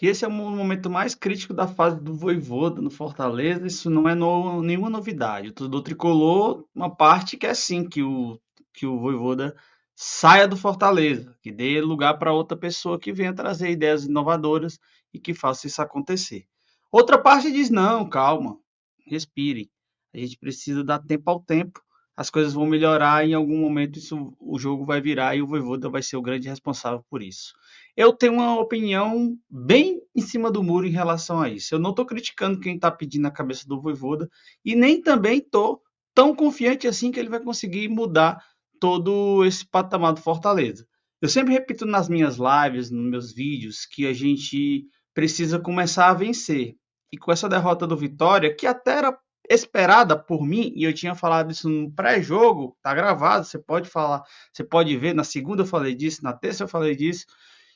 que esse é o momento mais crítico da fase do Vojvoda no Fortaleza. Isso não é nenhuma novidade. O torcedor tricolor, uma parte quer sim que o Vojvoda saia do Fortaleza, que dê lugar para outra pessoa que venha trazer ideias inovadoras e que faça isso acontecer. Outra parte diz: não, calma, respire. A gente precisa dar tempo ao tempo. As coisas vão melhorar e em algum momento o jogo vai virar e o Vojvoda vai ser o grande responsável por isso. Eu tenho uma opinião bem em cima do muro em relação a isso. Eu não estou criticando quem está pedindo a cabeça do Vojvoda e nem também estou tão confiante assim que ele vai conseguir mudar todo esse patamar do Fortaleza. Eu sempre repito nas minhas lives, nos meus vídeos, que a gente precisa começar a vencer. E com essa derrota do Vitória, que até era esperada por mim, e eu tinha falado isso no pré-jogo, tá gravado, você pode falar, você pode ver, na segunda eu falei disso, na terça eu falei disso,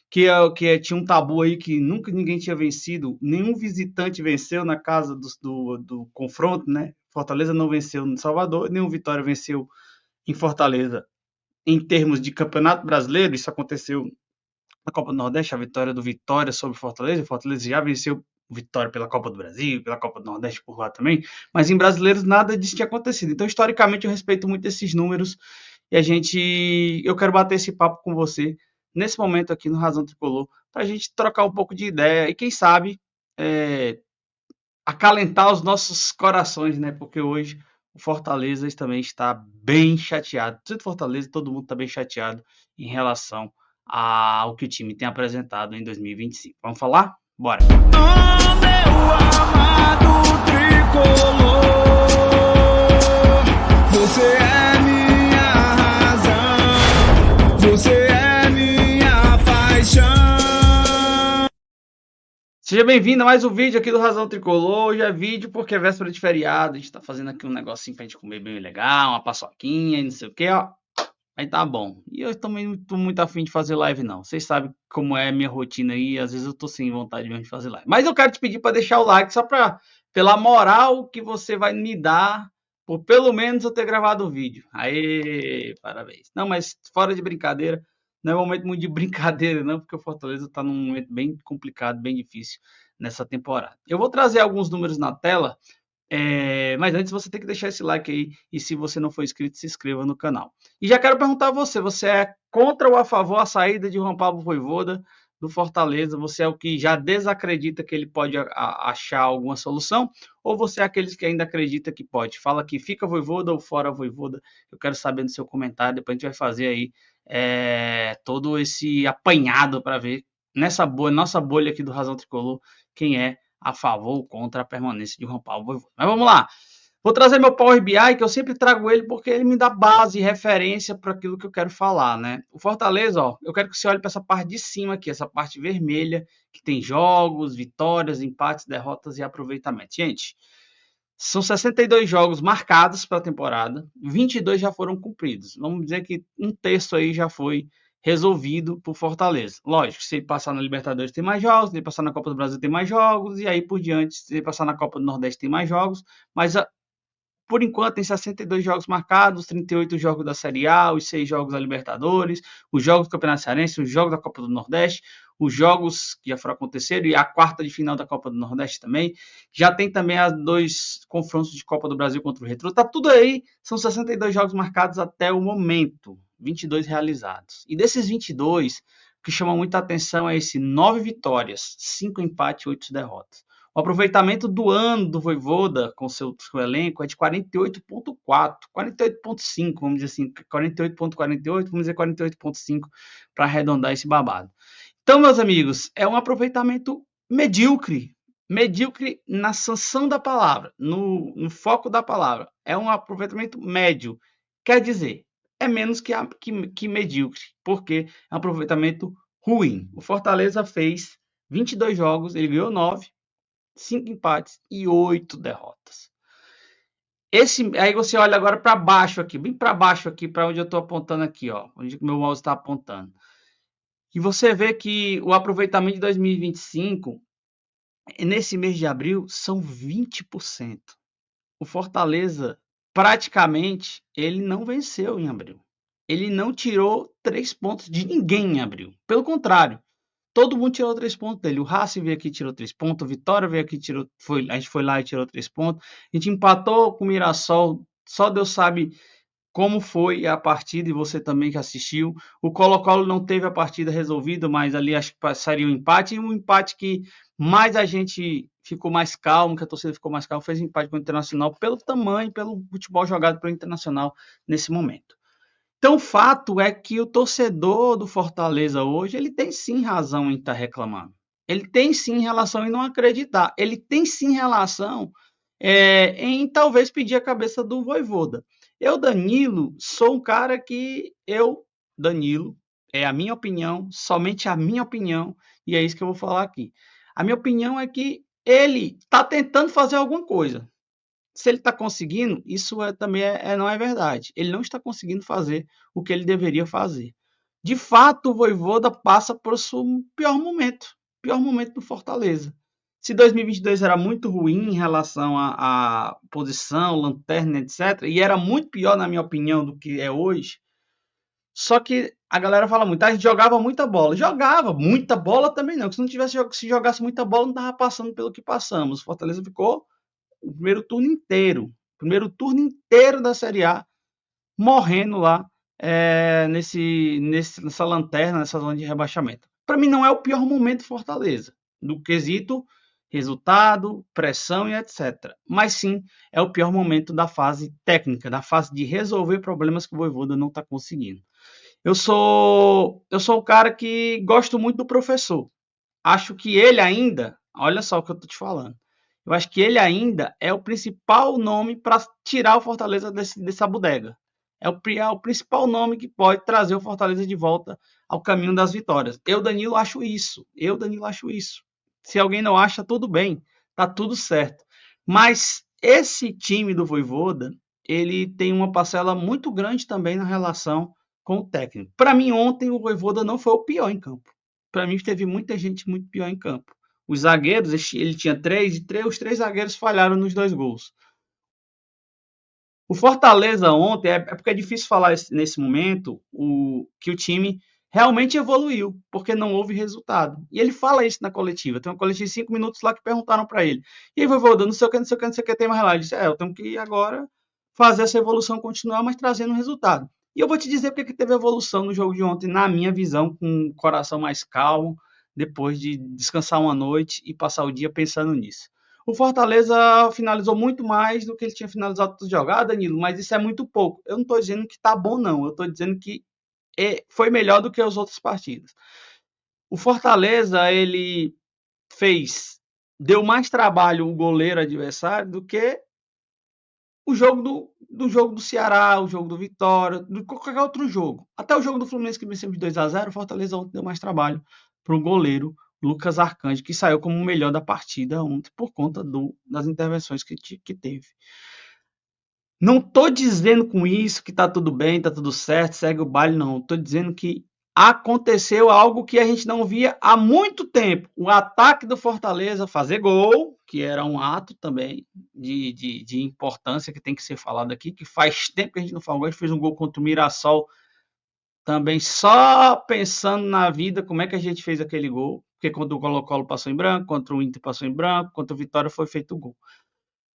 tinha um tabu aí que nunca ninguém tinha vencido, nenhum visitante venceu na casa do confronto, né? Fortaleza não venceu no Salvador, nenhum Vitória venceu em Fortaleza. Em termos de Campeonato Brasileiro, isso aconteceu na Copa do Nordeste, a vitória do Vitória sobre Fortaleza. O Fortaleza já venceu Vitória pela Copa do Brasil, pela Copa do Nordeste por lá também, mas em brasileiros nada disso tinha acontecido. Então, historicamente, eu respeito muito esses números e eu quero bater esse papo com você nesse momento aqui no Razão Tricolor para a gente trocar um pouco de ideia e quem sabe é, acalentar os nossos corações, né? Porque hoje o Fortaleza também está bem chateado. Todo Fortaleza, todo mundo está bem chateado em relação ao que o time tem apresentado em 2025. Vamos falar? Bora! Oh, meu amado tricolor, você é minha razão, você é minha paixão. Seja bem-vindo a mais um vídeo aqui do Razão Tricolor. Hoje é vídeo porque é véspera de feriado. A gente tá fazendo aqui um negocinho pra gente comer bem legal, uma paçoquinha e não sei o que, ó. Aí tá bom. E eu também não tô muito afim de fazer live, não. Vocês sabem como é a minha rotina aí. Às vezes eu tô sem vontade mesmo de fazer live. Mas eu quero te pedir para deixar o like só pela moral que você vai me dar por pelo menos eu ter gravado o vídeo. Aê, parabéns. Não, mas fora de brincadeira, não é um momento muito de brincadeira, não, porque o Fortaleza tá num momento bem complicado, bem difícil nessa temporada. Eu vou trazer alguns números na tela mas antes você tem que deixar esse like aí e se você não for inscrito, se inscreva no canal. E já quero perguntar a você, você é contra ou a favor a saída de Juan Pablo Vojvoda do Fortaleza? Você é o que já desacredita que ele pode achar alguma solução? Ou você é aqueles que ainda acredita que pode? Fala que fica Vojvoda ou fora Vojvoda. Eu quero saber no seu comentário, depois a gente vai fazer aí todo esse apanhado para ver nossa bolha aqui do Razão Tricolor, quem é a favor ou contra a permanência de Juan Pablo Vojvoda. Mas vamos lá. Vou trazer meu Power BI, que eu sempre trago ele porque ele me dá base e referência para aquilo que eu quero falar, né? O Fortaleza, ó, eu quero que você olhe para essa parte de cima aqui, essa parte vermelha, que tem jogos, vitórias, empates, derrotas e aproveitamento. Gente, são 62 jogos marcados para a temporada, 22 já foram cumpridos. Vamos dizer que um terço aí já foi resolvido por Fortaleza. Lógico, se ele passar na Libertadores tem mais jogos, se ele passar na Copa do Brasil tem mais jogos, e aí por diante, se ele passar na Copa do Nordeste tem mais jogos, mas por enquanto tem 62 jogos marcados, 38 jogos da Série A, os 6 jogos da Libertadores, os jogos do Campeonato Cearense, os jogos da Copa do Nordeste, os jogos que já foram aconteceram e a quarta de final da Copa do Nordeste também. Já tem também os 2 confrontos de Copa do Brasil contra o Retrô. Tá tudo aí, são 62 jogos marcados até o momento, 22 realizados. E desses 22, o que chama muita atenção é esse 9 vitórias, 5 empates e 8 derrotas. O aproveitamento do ano do Vojvoda com seu elenco é de 48,4, 48,5, vamos dizer assim, 48,48, vamos dizer 48,5 para arredondar esse babado. Então, meus amigos, é um aproveitamento medíocre, medíocre na sanção da palavra, no foco da palavra. É um aproveitamento médio, quer dizer, é menos que medíocre, porque é um aproveitamento ruim. O Fortaleza fez 22 jogos, ele ganhou 9, 5 empates e 8 derrotas. Aí você olha agora para baixo aqui, bem para baixo aqui, para onde eu estou apontando aqui, ó, onde o meu mouse está apontando. E você vê que o aproveitamento de 2025, nesse mês de abril, são 20%. O Fortaleza, praticamente, ele não venceu em abril. Ele não tirou 3 pontos de ninguém em abril. Pelo contrário, todo mundo tirou 3 pontos dele. O Racing veio aqui e tirou 3 pontos, o Vitória veio aqui e tirou, a gente foi lá e tirou 3 pontos. A gente empatou com o Mirassol, só Deus sabe como foi a partida, e você também que assistiu. O Colo-Colo não teve a partida resolvida, mas ali acho que passaria um empate, e um empate que mais a gente ficou mais calmo, que a torcida ficou mais calma, fez empate com o Internacional pelo tamanho, pelo futebol jogado pelo Internacional nesse momento. Então, o fato é que o torcedor do Fortaleza hoje, ele tem sim razão em estar reclamando. Ele tem sim relação em não acreditar. Ele tem sim relação em talvez pedir a cabeça do Vojvoda. Eu, Danilo, sou um cara que Danilo, é a minha opinião, somente a minha opinião, e é isso que eu vou falar aqui. A minha opinião é que ele está tentando fazer alguma coisa. Se ele está conseguindo, isso também não é verdade. Ele não está conseguindo fazer o que ele deveria fazer. De fato, o Vojvoda passa por o seu pior momento do Fortaleza. Se 2022 era muito ruim em relação à posição, lanterna, etc., e era muito pior, na minha opinião, do que é hoje, só que a galera fala muito, a gente jogava muita bola. Jogava, muita bola também não, porque se jogasse muita bola, não estava passando pelo que passamos. O Fortaleza ficou o primeiro turno inteiro da Série A, morrendo lá nessa lanterna, nessa zona de rebaixamento. Para mim, não é o pior momento do Fortaleza, do quesito resultado, pressão e etc. Mas sim, é o pior momento da fase técnica, da fase de resolver problemas que o Vojvoda não está conseguindo. Eu sou um cara que gosto muito do professor. Acho que ele ainda, olha só o que eu estou te falando, eu acho que ele ainda é o principal nome para tirar o Fortaleza dessa bodega. É o principal nome que pode trazer o Fortaleza de volta ao caminho das vitórias. Eu, Danilo, acho isso. Se alguém não acha, tudo bem. Tá tudo certo. Mas esse time do Vojvoda, ele tem uma parcela muito grande também na relação com o técnico. Para mim, ontem, o Vojvoda não foi o pior em campo. Para mim, teve muita gente muito pior em campo. Os zagueiros, ele tinha os 3 zagueiros falharam nos 2 gols. O Fortaleza ontem, porque é difícil falar nesse momento que o time realmente evoluiu, porque não houve resultado. E ele fala isso na coletiva. Tem uma coletiva de 5 minutos lá que perguntaram para ele. E aí, Vojvoda, não sei o que, não sei o que, não sei o que, tem mais lá. Ele disse, eu tenho que agora fazer essa evolução continuar, mas trazendo resultado. E eu vou te dizer porque que teve evolução no jogo de ontem, na minha visão, com o coração mais calmo, depois de descansar uma noite e passar o dia pensando nisso. O Fortaleza finalizou muito mais do que ele tinha finalizado outras jogadas, Danilo, mas isso é muito pouco. Eu não estou dizendo que está bom, não. Eu estou dizendo que foi melhor do que as outras partidas. O Fortaleza, ele deu mais trabalho o goleiro adversário do que o jogo do Ceará, o jogo do Vitória, de qualquer outro jogo. Até o jogo do Fluminense que venceu de 2-0, o Fortaleza ontem deu mais trabalho para o goleiro Lucas Arcanjo, que saiu como o melhor da partida ontem por conta das intervenções que teve. Não estou dizendo com isso que está tudo bem, está tudo certo, segue o baile, não. Estou dizendo que aconteceu algo que a gente não via há muito tempo. O ataque do Fortaleza fazer gol, que era um ato também de importância que tem que ser falado aqui, que faz tempo que a gente não fala gol. A gente fez um gol contra o Mirassol também só pensando na vida, como é que a gente fez aquele gol. Porque quando o Colo-Colo passou em branco, contra o Inter passou em branco, contra o Vitória foi feito o gol.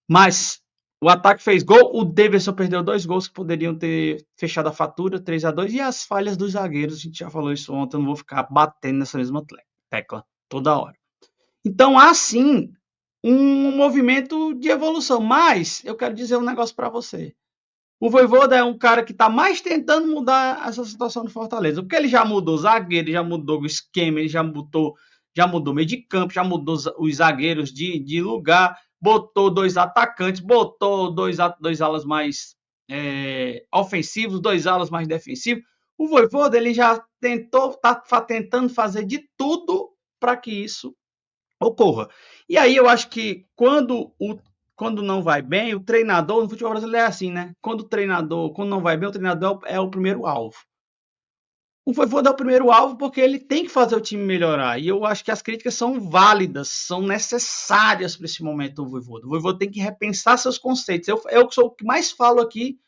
Mas o ataque fez gol, o Davidson perdeu 2 gols que poderiam ter fechado a fatura, 3-2, e as falhas dos zagueiros, a gente já falou isso ontem, eu não vou ficar batendo nessa mesma tecla toda hora. Então, há sim um movimento de evolução, mas eu quero dizer um negócio para você. O Vojvoda é um cara que está mais tentando mudar essa situação do Fortaleza, porque ele já mudou zagueiro, já mudou o esquema, ele já mudou meio de campo, já mudou os zagueiros de lugar, botou 2 atacantes, botou dois alas mais ofensivos, 2 alas mais defensivos. O Vojvoda, ele já está tentando fazer de tudo para que isso ocorra. E aí eu acho que quando não vai bem, o treinador, no futebol brasileiro é assim, né? Quando não vai bem, o treinador é o primeiro alvo. O Vojvoda é o primeiro alvo porque ele tem que fazer o time melhorar. E eu acho que as críticas são válidas, são necessárias para esse momento do Vojvoda. O Vojvoda tem que repensar seus conceitos. Eu sou o que mais falo aqui,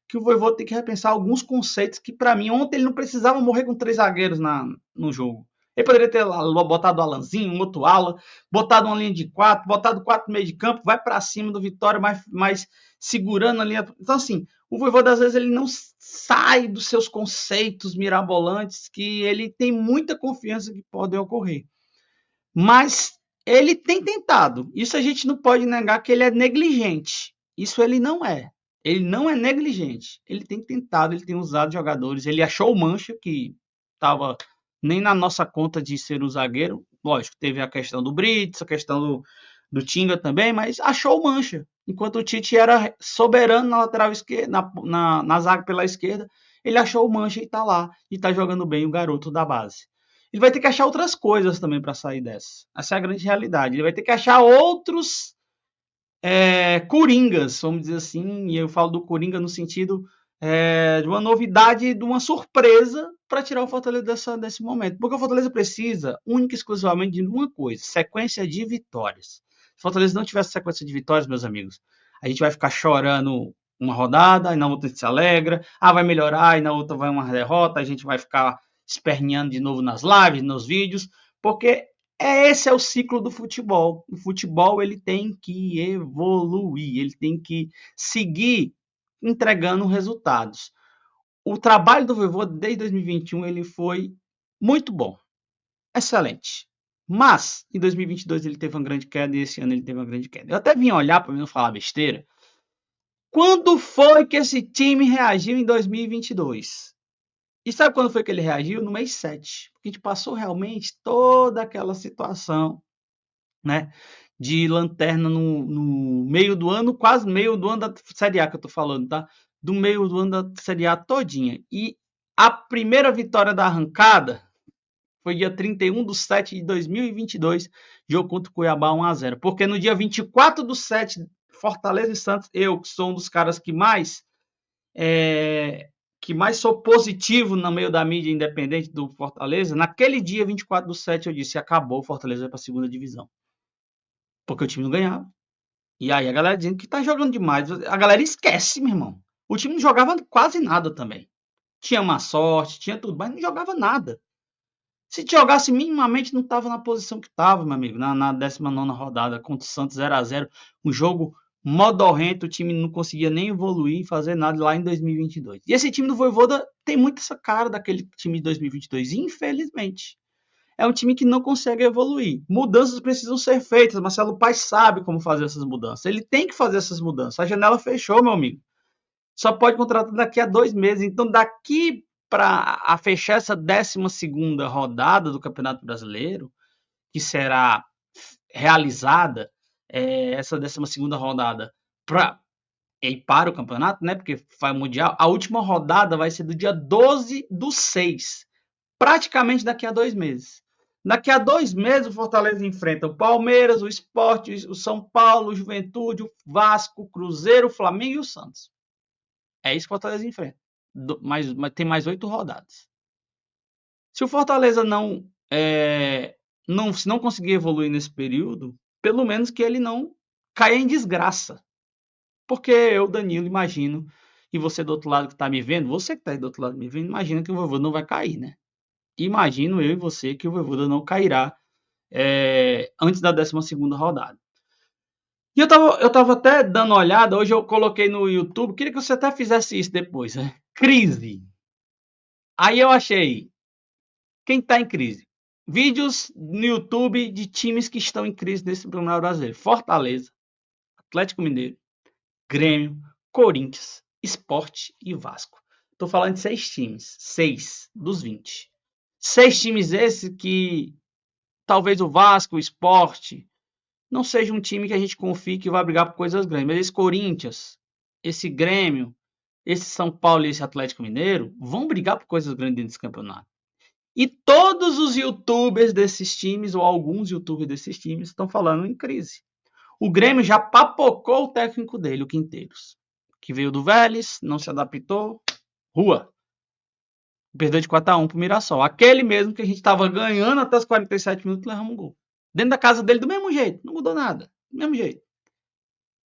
que o Vojvoda tem que repensar alguns conceitos que, para mim, ontem ele não precisava morrer com 3 zagueiros no jogo. Ele poderia ter botado o Alanzinho, um outro ala, botado uma linha de 4, botado 4 no meio de campo, vai para cima do Vitória, mais segurando a linha. Então, assim, o Vojvoda, às vezes, ele não sai dos seus conceitos mirabolantes, que ele tem muita confiança que podem ocorrer. Mas ele tem tentado. Isso a gente não pode negar que ele é negligente. Isso ele não é. Ele não é negligente. Ele tem tentado, ele tem usado jogadores. Ele achou o Mancha, que estava nem na nossa conta de ser um zagueiro. Lógico, teve a questão do Brits, a questão do Tinga também, mas achou o Mancha. Enquanto o Tite era soberano na lateral esquerda, na zaga pela esquerda, ele achou o Mancha e está lá. E está jogando bem o garoto da base. Ele vai ter que achar outras coisas também para sair dessa. Essa é a grande realidade. Ele vai ter que achar outros coringas, vamos dizer assim. E eu falo do coringa no sentido de uma novidade, de uma surpresa para tirar o Fortaleza desse momento. Porque o Fortaleza precisa, única e exclusivamente, de uma coisa: sequência de vitórias. Se o Fortaleza não tivesse sequência de vitórias, meus amigos, a gente vai ficar chorando uma rodada, e na outra a gente se alegra. Vai melhorar, e na outra vai uma derrota, a gente vai ficar esperneando de novo nas lives, nos vídeos, porque esse é o ciclo do futebol. O futebol ele tem que evoluir, ele tem que seguir entregando resultados. O trabalho do Vojvoda desde 2021 ele foi muito bom, excelente. Mas em 2022 ele teve uma grande queda e esse ano ele teve uma grande queda. Eu até vim olhar para não falar besteira. Quando foi que esse time reagiu em 2022? E sabe quando foi que ele reagiu? No mês 7. Porque a gente passou realmente toda aquela situação, né? De lanterna no meio do ano, quase meio do ano da Série A que eu tô falando, tá? Do meio do ano da Série A todinha. E a primeira vitória da arrancada foi dia 31/7/2022, jogo contra o Cuiabá 1-0. Porque no dia 24/7, Fortaleza e Santos, eu que sou um dos caras que mais sou positivo no meio da mídia independente do Fortaleza, naquele dia 24/7 eu disse: acabou, o Fortaleza vai para a segunda divisão. Porque o time não ganhava. E aí a galera dizendo que tá jogando demais. A galera esquece, meu irmão. O time não jogava quase nada também. Tinha má sorte, tinha tudo, mas não jogava nada. Se jogasse minimamente, não estava na posição que estava, meu amigo, na 19ª rodada, contra o Santos 0-0. Um jogo modorrento, o time não conseguia nem evoluir e fazer nada lá em 2022. E esse time do Vojvoda tem muito essa cara daquele time de 2022, infelizmente. É um time que não consegue evoluir. Mudanças precisam ser feitas. Marcelo Paes sabe como fazer essas mudanças. Ele tem que fazer essas mudanças. A janela fechou, meu amigo. Só pode contratar daqui a 2 meses. Então, daqui para fechar essa 12ª rodada do Campeonato Brasileiro, que será realizada essa 12ª rodada para o campeonato, né? Porque vai mundial. A última rodada vai ser do dia 12/6, praticamente daqui a 2 meses. Daqui a 2 meses, o Fortaleza enfrenta o Palmeiras, o Sport, o São Paulo, o Juventude, o Vasco, o Cruzeiro, o Flamengo e o Santos. É isso que o Fortaleza enfrenta. Mas tem mais 8 rodadas. Se o Fortaleza se não conseguir evoluir nesse período, pelo menos que ele não caia em desgraça. Porque eu, Danilo, imagino, e você do outro lado que está me vendo, você que está aí do outro lado me vendo, imagina que o Vojvoda não vai cair, né? Imagino eu e você que o Vojvoda não cairá antes da 12ª rodada. E eu tava até dando uma olhada, hoje eu coloquei no YouTube, queria que você até fizesse isso depois, né? Crise. Aí eu achei, quem está em crise? Vídeos no YouTube de times que estão em crise nesse Campeonato Brasileiro. Fortaleza, Atlético Mineiro, Grêmio, Corinthians, Sport e Vasco. Estou falando de 6 times, 6 dos 20. 6 times esses que talvez o Vasco, o Sport, não seja um time que a gente confie que vai brigar por coisas grandes. Mas esse Corinthians, esse Grêmio, esse São Paulo e esse Atlético Mineiro vão brigar por coisas grandes dentro desse campeonato. E todos os youtubers desses times, ou alguns youtubers desses times, estão falando em crise. O Grêmio já papocou o técnico dele, o Quinteiros, que veio do Vélez, não se adaptou, rua. Perdeu de 4-1 pro Mirassol. Aquele mesmo que a gente estava ganhando até os 47 minutos, levamos um gol. Dentro da casa dele, do mesmo jeito, não mudou nada, do mesmo jeito.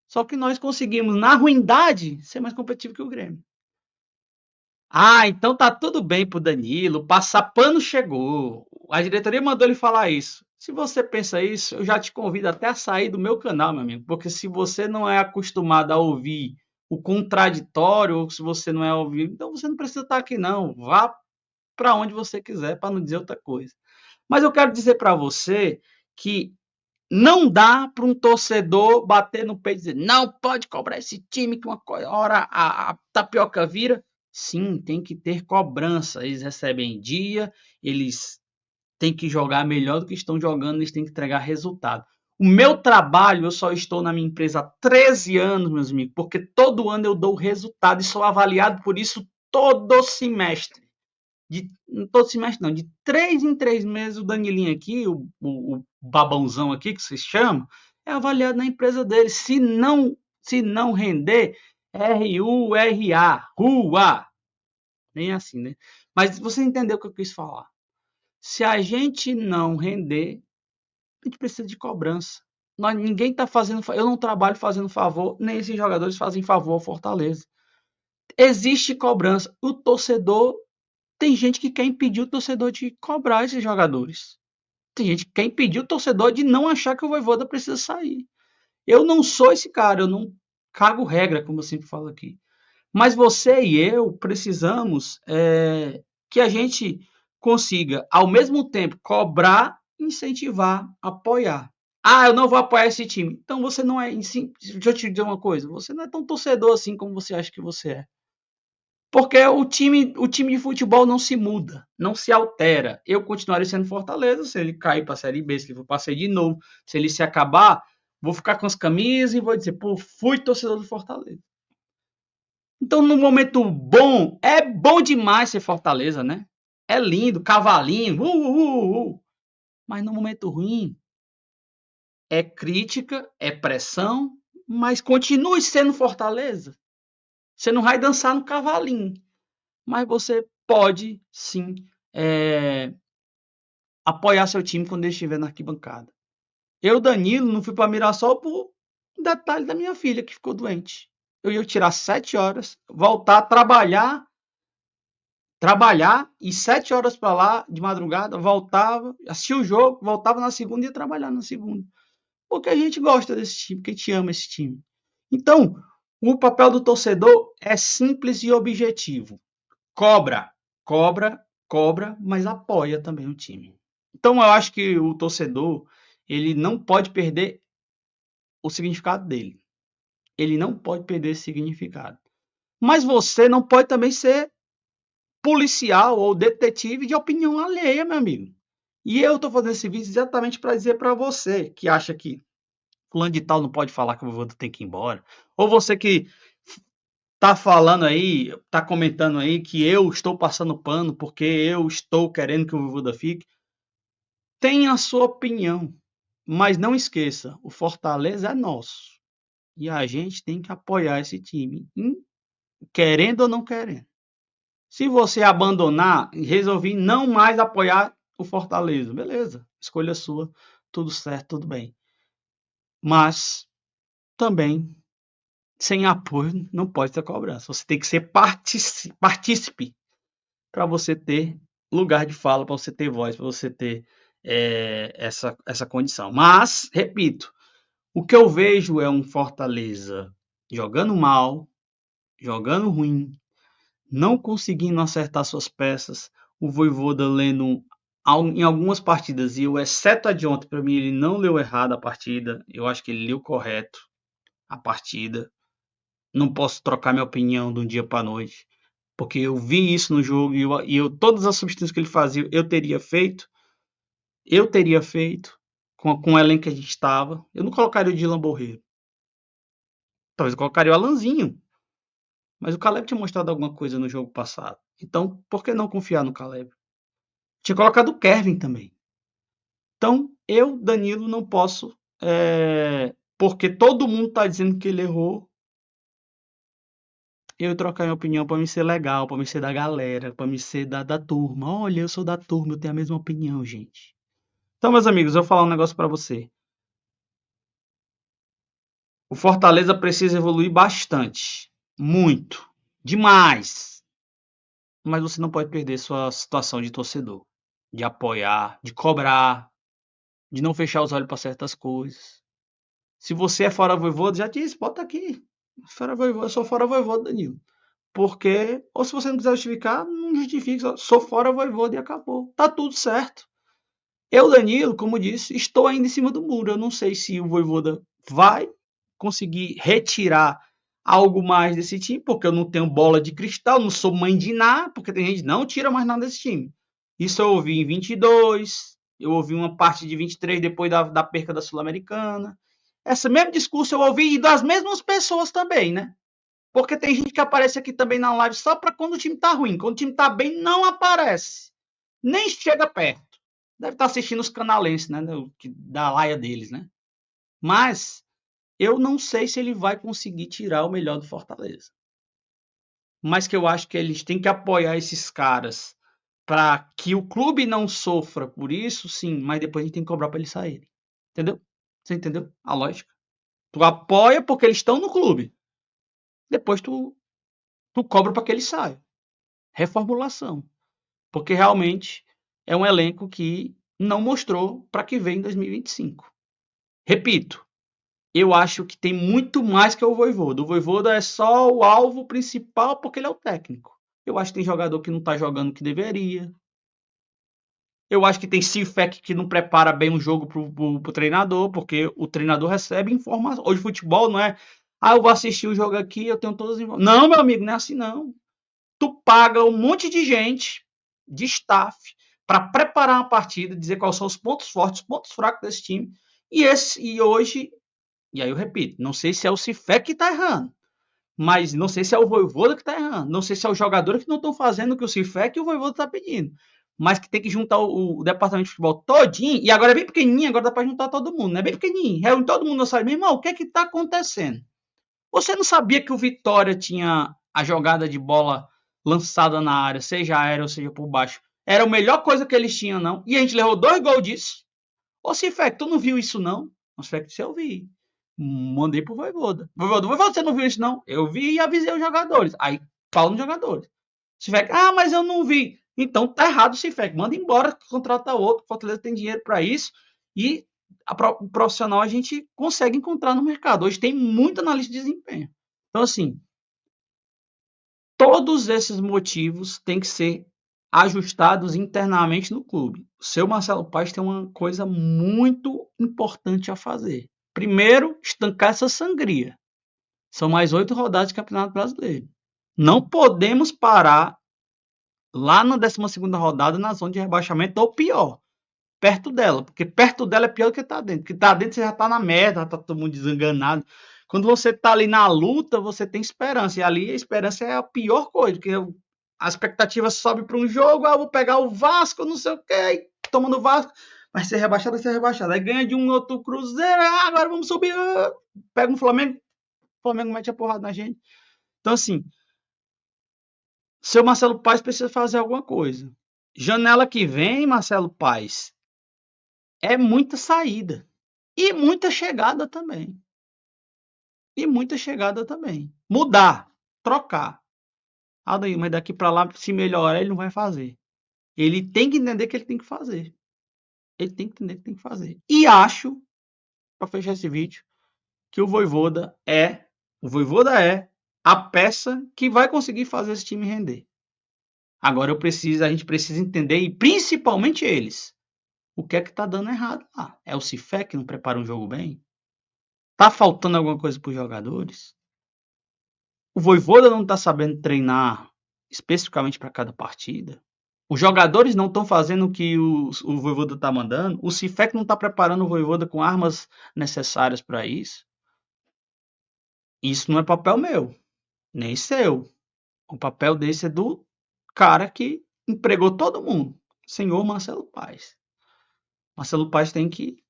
Só que nós conseguimos, na ruindade, ser mais competitivo que o Grêmio. Então tá tudo bem pro Danilo, passar pano chegou. A diretoria mandou ele falar isso. Se você pensa isso, eu já te convido até a sair do meu canal, meu amigo, porque se você não é acostumado a ouvir o contraditório, ou se você não é ouvir, então você não precisa estar aqui não. Vá para onde você quiser, para não dizer outra coisa. Mas eu quero dizer para você que não dá para um torcedor bater no peito e dizer não pode cobrar esse time que uma hora a tapioca vira. Sim, tem que ter cobrança. Eles recebem em dia, eles têm que jogar melhor do que estão jogando, eles têm que entregar resultado. O meu trabalho, eu só estou na minha empresa há 13 anos, meus amigos, porque todo ano eu dou resultado e sou avaliado por isso todo semestre. De, todo semestre não, de 3 em 3 meses o Danilinho aqui, o babãozão aqui que se chama, é avaliado na empresa dele. Se não render, RURA, rua. Nem assim, né? Mas você entendeu o que eu quis falar. Se a gente não render, a gente precisa de cobrança. Ninguém está fazendo, eu não trabalho fazendo favor, nem esses jogadores fazem favor ao Fortaleza. Existe cobrança. O torcedor, tem gente que quer impedir o torcedor de cobrar esses jogadores. Tem gente que quer impedir o torcedor de não achar que o Vojvoda precisa sair. Eu não sou esse cara, eu não cago regra, como eu sempre falo aqui. Mas você e eu precisamos que a gente consiga, ao mesmo tempo, cobrar, incentivar, apoiar. Ah, eu não vou apoiar esse time. Então você não é. Deixa eu te dizer uma coisa: você não é tão torcedor assim como você acha que você é. Porque o time de futebol não se muda, não se altera. Eu continuarei sendo Fortaleza, se ele cair para a Série B, se ele for para a Série de novo, se ele se acabar, vou ficar com as camisas e vou dizer, pô, fui torcedor do Fortaleza. Então, no momento bom, é bom demais ser Fortaleza, né? É lindo, cavalinho, mas no momento ruim, é crítica, é pressão, mas continue sendo Fortaleza. Você não vai dançar no cavalinho, mas você pode sim apoiar seu time quando ele estiver na arquibancada. Eu, Danilo, não fui para Mirassol por um detalhe da minha filha que ficou doente. Eu ia tirar 7 horas, voltar, trabalhar e 7 horas para lá de madrugada, voltava, assistia o jogo, voltava na segunda e ia trabalhar na segunda. Porque a gente gosta desse time, porque a gente ama esse time. Então, o papel do torcedor é simples e objetivo. Cobra, cobra, cobra, mas apoia também o time. Então, eu acho que o torcedor, ele não pode perder o significado dele. Ele não pode perder esse significado. Mas você não pode também ser policial ou detetive de opinião alheia, meu amigo. E eu estou fazendo esse vídeo exatamente para dizer para você que acha que fulano de tal não pode falar que o Voivoda tem que ir embora. Ou você que tá falando aí, tá comentando aí que eu estou passando pano porque eu estou querendo que o Voivoda fique. Tenha a sua opinião, mas não esqueça, o Fortaleza é nosso. E a gente tem que apoiar esse time, querendo ou não querendo. Se você abandonar e resolver não mais apoiar o Fortaleza, beleza, escolha sua, tudo certo, tudo bem. Mas também, sem apoio, não pode ter cobrança. Você tem que ser partícipe para você ter lugar de fala, para você ter voz, para você ter essa condição. Mas, repito, o que eu vejo é um Fortaleza jogando mal, jogando ruim, não conseguindo acertar suas peças, o Vojvoda lendo em algumas partidas, e eu, exceto a de ontem, para mim ele não leu errado a partida, eu acho que ele leu correto a partida. Não posso trocar minha opinião de um dia para a noite, porque eu vi isso no jogo e todas as substituições que ele fazia eu teria feito com o elenco que a gente estava. Eu não colocaria o Dylan Borreiro, talvez eu colocaria o Alanzinho, mas o Caleb tinha mostrado alguma coisa no jogo passado, então por que não confiar no Caleb? Tinha colocado o Kevin também. Então, eu, Danilo, não posso, porque todo mundo está dizendo que ele errou, eu trocar minha opinião para me ser legal, para me ser da galera, para me ser da turma. Olha, eu sou da turma, eu tenho a mesma opinião, gente. Então, meus amigos, eu vou falar um negócio para você. O Fortaleza precisa evoluir bastante, muito, demais. Mas você não pode perder sua situação de torcedor. de apoiar, de cobrar, de não fechar os olhos para certas coisas. Se você é fora Voivoda, já disse, bota aqui. Fora Voivoda, eu sou fora Voivoda, Danilo. Porque, ou se você não quiser justificar, não justifique, sou fora Voivoda e acabou. Tá tudo certo. Eu, Danilo, como disse, estou ainda em cima do muro. Eu não sei se o Voivoda vai conseguir retirar algo mais desse time, porque eu não tenho bola de cristal, não sou mãe de nada, porque tem gente que não tira mais nada desse time. Isso eu ouvi em 22, eu ouvi uma parte de 23 depois da perca da Sul-Americana. Esse mesmo discurso eu ouvi das mesmas pessoas também, né? Porque tem gente que aparece aqui também na live só para quando o time tá ruim. Quando o time tá bem, não aparece. Nem chega perto. Deve estar assistindo os canalenses, né? Da laia deles, né? Mas eu não sei se ele vai conseguir tirar o melhor do Fortaleza. Mas que eu acho que eles têm que apoiar esses caras para que o clube não sofra por isso, sim. Mas depois a gente tem que cobrar para eles saírem. Entendeu? Você entendeu a lógica? Tu apoia porque eles estão no clube. Depois tu cobra para que eles saiam. Reformulação. Porque realmente é um elenco que não mostrou para que vem em 2025. Repito, eu acho que tem muito mais que o Voivoda. O Voivoda é só o alvo principal porque ele é o técnico. Eu acho que tem jogador que não está jogando o que deveria. Eu acho que tem Cifec que não prepara bem o jogo pro treinador, porque o treinador recebe informação. Hoje futebol não é, eu vou assistir o jogo aqui, eu tenho todas as informações. Não, meu amigo, não é assim não. Tu paga um monte de gente, de staff, para preparar uma partida, dizer quais são os pontos fortes, os pontos fracos desse time. E hoje, e aí eu repito, não sei se é o Cifec que está errando, mas não sei se é o Voivoda que está errando, não sei se é os jogadores que não estão fazendo o que o Cifec e o Voivoda está pedindo, mas que tem que juntar o departamento de futebol todinho, e agora é bem pequenininho, agora dá para juntar todo mundo, né? Bem pequenininho, reúne todo mundo, sabe, meu irmão, o que é que está acontecendo? Você não sabia que o Vitória tinha a jogada de bola lançada na área, seja aérea ou seja por baixo? Era a melhor coisa que eles tinham, não? E a gente levou 2 gols disso. Ô, Cifec, tu não viu isso, não? O Cifec disse, eu vi. Mandei pro Voivoda. Voivoda, você não viu isso, não? Eu vi e avisei os jogadores. Aí, pau nos jogadores. Cifec, mas eu não vi. Então tá errado o Cifec. Manda embora, contrata outro. O Fortaleza tem dinheiro para isso. E o profissional a gente consegue encontrar no mercado. Hoje tem muito analista de desempenho. Então, assim, todos esses motivos têm que ser ajustados internamente no clube. O seu Marcelo Paes tem uma coisa muito importante a fazer. Primeiro, estancar essa sangria. São mais 8 rodadas de Campeonato Brasileiro. Não podemos parar lá na 12ª rodada na zona de rebaixamento ou pior, perto dela, porque perto dela é pior do que tá dentro, porque tá dentro você já tá na merda, já tá todo mundo desenganado. Quando você tá ali na luta, você tem esperança, e ali a esperança é a pior coisa, porque a expectativa sobe para um jogo, vou pegar o Vasco, não sei o que, tomando o Vasco, vai ser rebaixado, aí ganha de um outro Cruzeiro, agora vamos subir, pega um Flamengo, o Flamengo mete a porrada na gente. Então assim, seu Marcelo Paes precisa fazer alguma coisa. Janela que vem, Marcelo Paes, é muita saída. E muita chegada também. Mudar, trocar. Daí, mas daqui para lá, se melhorar, ele não vai fazer. Ele tem que entender que ele tem que fazer. Ele tem que entender que tem que fazer. E acho, para fechar esse vídeo, que o Voivoda é a peça que vai conseguir fazer esse time render. Agora a gente precisa entender, e principalmente eles, o que é que tá dando errado lá. É o Cifec que não prepara um jogo bem? Tá faltando alguma coisa para os jogadores? O Voivoda não está sabendo treinar especificamente para cada partida? Os jogadores não estão fazendo o que o Voivoda está mandando? O Cifec não está preparando o Voivoda com armas necessárias para isso? Isso não é papel meu, nem seu. O papel desse é do cara que empregou todo mundo, senhor Marcelo Paes. Marcelo Paes tem que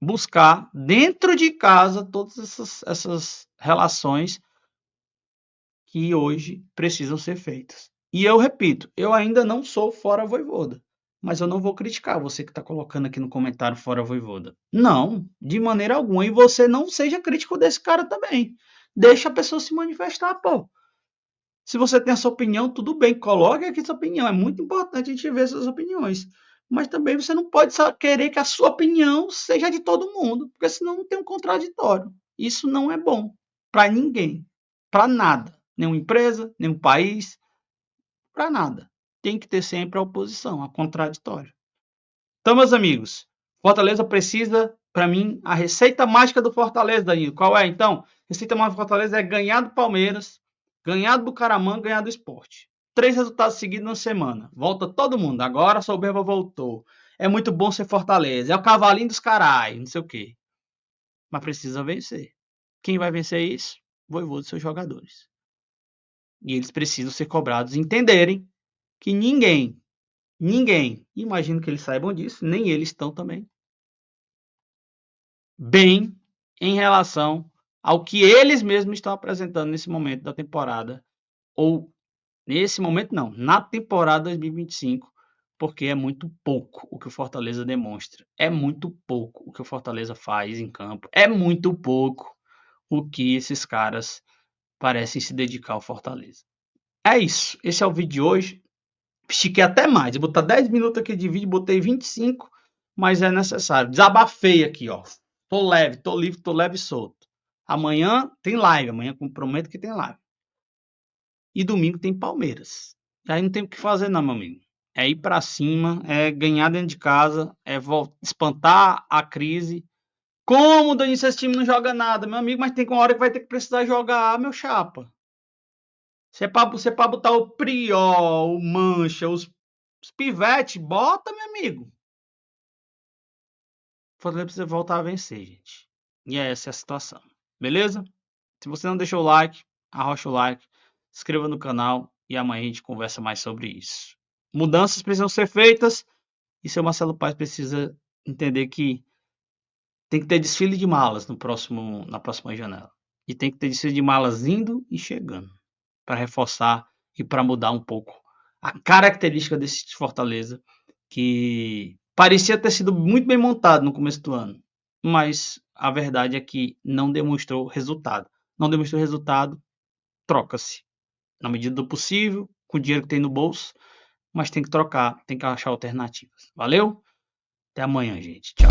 buscar dentro de casa todas essas relações que hoje precisam ser feitas. E eu repito, eu ainda não sou fora Voivoda, mas eu não vou criticar você que está colocando aqui no comentário fora Voivoda. Não, de maneira alguma. E você não seja crítico desse cara também. Deixa a pessoa se manifestar, pô. Se você tem a sua opinião, tudo bem, coloque aqui sua opinião. É muito importante a gente ver suas opiniões. mas também você não pode só querer que a sua opinião seja de todo mundo, porque senão não tem um contraditório. Isso não é bom para ninguém, para nada. Nenhuma empresa, nenhum país, para nada. Tem que ter sempre a oposição, a contraditório. Então, meus amigos, Fortaleza precisa, para mim, a receita mágica do Fortaleza, Danilo. Qual é, então? A receita mágica do Fortaleza é ganhar do Palmeiras, ganhar do Bucaramanga, ganhar do Sport. 3 resultados seguidos na semana. Volta todo mundo. Agora a soberba voltou. É muito bom ser Fortaleza. É o cavalinho dos carai, não sei o quê. Mas precisa vencer. Quem vai vencer isso? Vovô dos seus jogadores. E eles precisam ser cobrados e entenderem que ninguém, imagino que eles saibam disso, nem eles estão também, bem em relação ao que eles mesmos estão apresentando nesse momento da temporada, ou nesse momento não, na temporada 2025, porque é muito pouco o que o Fortaleza demonstra, é muito pouco o que o Fortaleza faz em campo, é muito pouco o que esses caras parecem se dedicar ao Fortaleza. É isso, esse é o vídeo de hoje. Estiquei até mais, eu vou botar 10 minutos aqui de vídeo, botei 25, mas é necessário. Desabafei aqui, ó. Tô leve, tô livre, tô leve e solto. Amanhã tem live, amanhã prometo que tem live. E domingo tem Palmeiras. E aí não tem o que fazer não, meu amigo. É ir pra cima, é ganhar dentro de casa, é espantar a crise. Como, Dani, esse time não joga nada, meu amigo, mas tem uma hora que vai ter que precisar jogar, meu chapa. Se é pra botar o Priol, o Mancha, os pivetes, bota, meu amigo. O Fortaleza precisa voltar a vencer, gente. E essa é a situação. Beleza? Se você não deixou o like, arrocha o like, se inscreva no canal e amanhã a gente conversa mais sobre isso. Mudanças precisam ser feitas e seu Marcelo Paes precisa entender que tem que ter desfile de malas na próxima janela. E tem que ter desfile de malas indo e chegando para reforçar e para mudar um pouco a característica desse Fortaleza, que parecia ter sido muito bem montado no começo do ano, mas a verdade é que não demonstrou resultado. Não demonstrou resultado, troca-se. Na medida do possível, com o dinheiro que tem no bolso, mas tem que trocar, tem que achar alternativas. Valeu? Até amanhã, gente. Tchau.